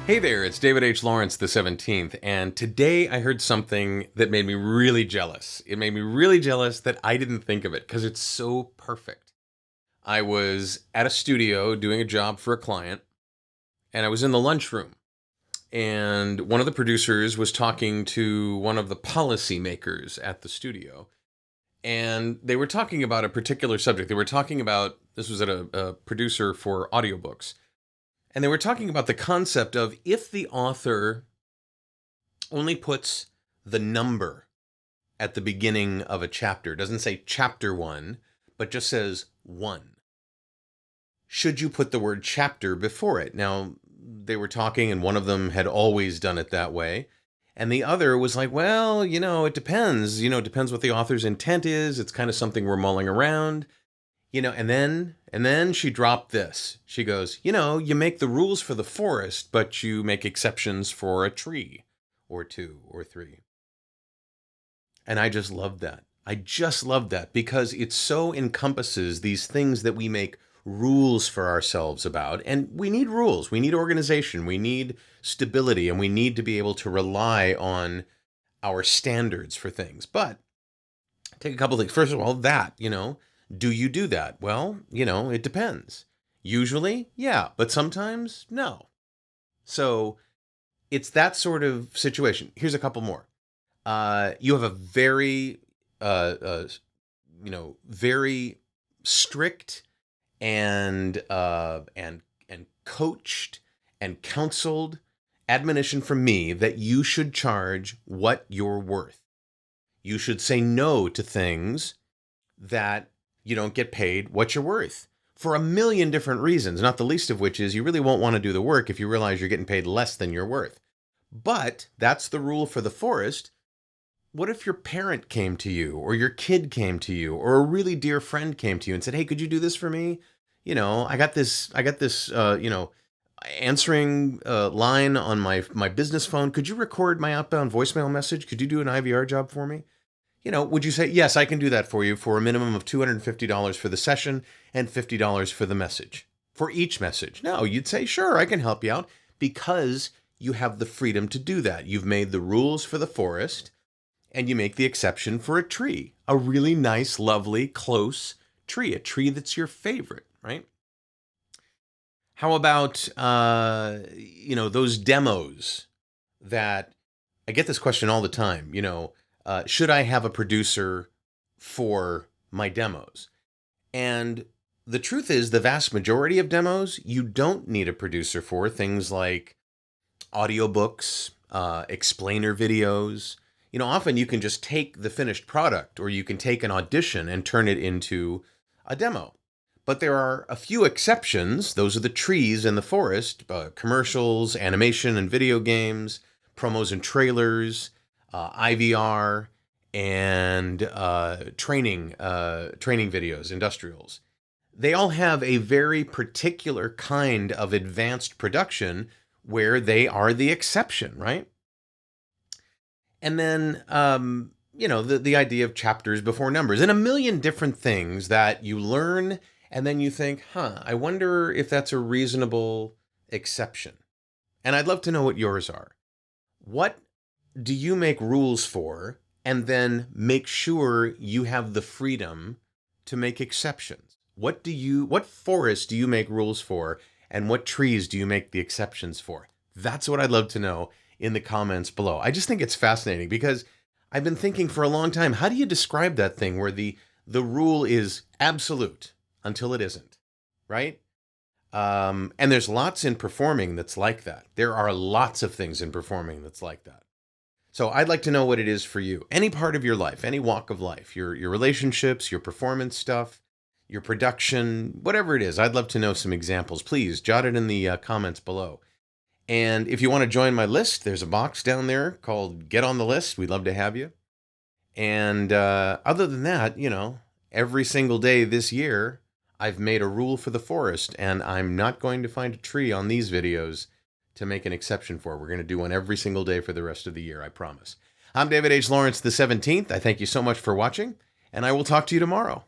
Hey there, it's David H. Lawrence the 17th, and today I heard something that made me really jealous. It made me really jealous that I didn't think of it because it's so perfect. I was at a studio doing a job for a client, and I was in the lunchroom, and one of the producers was talking to one of the policymakers at the studio, and they were talking about a particular subject. They were talking about, this was at a producer for audiobooks. And they were talking about the concept of if the author only puts the number at the beginning of a chapter, doesn't say chapter 1, but just says 1. Should you put the word chapter before it? Now, they were talking, and one of them had always done it that way. And the other was like, well, it depends. It depends what the author's intent is. It's kind of something we're mulling around. And then she dropped this. She goes, you make the rules for the forest, but you make exceptions for a tree or 2 or 3. And I just loved that. I just loved that because it so encompasses these things that we make rules for ourselves about. And we need rules. We need organization. We need stability. And we need to be able to rely on our standards for things. But take a couple things. First of all, do you do that? Well, it depends. Usually, yeah, but sometimes, no. So it's that sort of situation. Here's a couple more. You have a very, very strict and coached and counseled admonition from me that you should charge what you're worth. You should say no to things that you don't get paid what you're worth for a million different reasons, not the least of which is you really won't want to do the work if you realize you're getting paid less than you're worth. But that's the rule for the forest. What if your parent came to you, or your kid came to you, or a really dear friend came to you and said, hey, could you do this for me? I got this answering line on my business phone. Could you record my outbound voicemail message? Could you do an IVR job for me? Would you say, yes, I can do that for you for a minimum of $250 for the session and $50 for the message, for each message? No, you'd say, sure, I can help you out because you have the freedom to do that. You've made the rules for the forest and you make the exception for a tree, a really nice, lovely, close tree, a tree that's your favorite, right? How about, those demos that I get this question all the time, should I have a producer for my demos? And the truth is, the vast majority of demos, you don't need a producer for. Things like audiobooks, explainer videos. Often you can just take the finished product, or you can take an audition and turn it into a demo. But there are a few exceptions. Those are the trees in the forest, commercials, animation and video games, promos and trailers, IVR, and training videos, industrials. They all have a very particular kind of advanced production where they are the exception, right? And then, the idea of chapters before numbers and a million different things that you learn, and then you think, I wonder if that's a reasonable exception. And I'd love to know what yours are. What do you make rules for, and then make sure you have the freedom to make exceptions? What forest do you make rules for, and what trees do you make the exceptions for? That's what I'd love to know in the comments below. I just think it's fascinating because I've been thinking for a long time, how do you describe that thing where the rule is absolute until it isn't, right? And there's lots in performing that's like that. There are lots of things in performing that's like that. So I'd like to know what it is for you. Any part of your life, any walk of life, your relationships, your performance stuff, your production, whatever it is. I'd love to know some examples. Please jot it in the comments below. And if you want to join my list, there's a box down there called Get on the List. We'd love to have you. And other than that, every single day this year, I've made a rule for the forest, and I'm not going to find a tree on these videos to make an exception for. We're going to do one every single day for the rest of the year, I promise. I'm David H. Lawrence the 17th. I thank you so much for watching, and I will talk to you tomorrow.